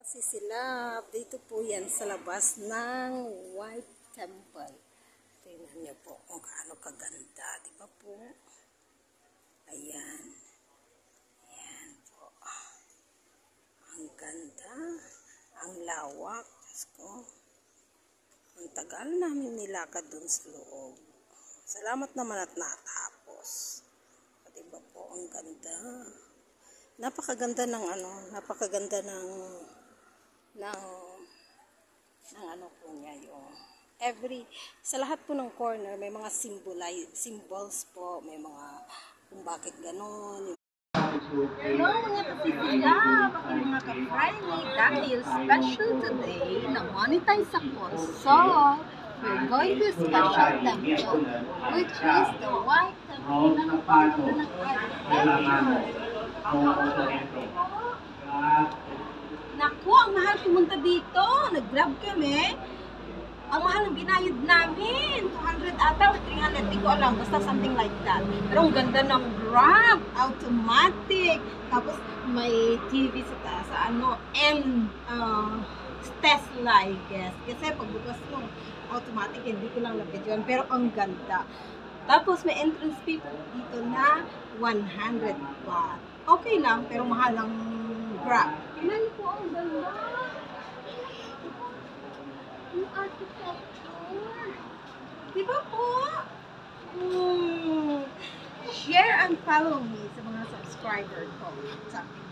Kasi sila, dito po yan sa labas ng White Temple. Tingnan niyo po kung gaano kaganda, di ba po? Ayan. Ayan po. Ang ganda. Ang lawak. Ko. Ang tagal namin nilakad dun sa loob. Salamat naman at natapos. Di ba po, ang ganda. Napakaganda ng napakaganda ng ano po niya yung sa lahat po ng corner may mga symbols po, may mga kung bakit ganon. Hello mga kapitila, bakit mga ka-Friday, dahil special today na monetize ako. So, we're going to a special temple, which is the White Temple ng Adventure. Naku, ang mahal pumunta dito. Nag-grab kami. Ang mahal ng binayad namin. 200 ata o 300. Hindi ko alam. Basta something like that. Pero ang ganda ng grab. Automatic. Tapos may TV sa ano. And Tesla, I guess. Kasi pagbukas mo, automatic. Hindi ko lang na-videoan. Pero ang ganda. Tapos may entrance fee dito na 100 baht. Okay lang. Pero mahal ang grab. Tingnan po ang ganda. Yung architecture. Diba po? Share and follow me sa mga subscriber ko. Sabi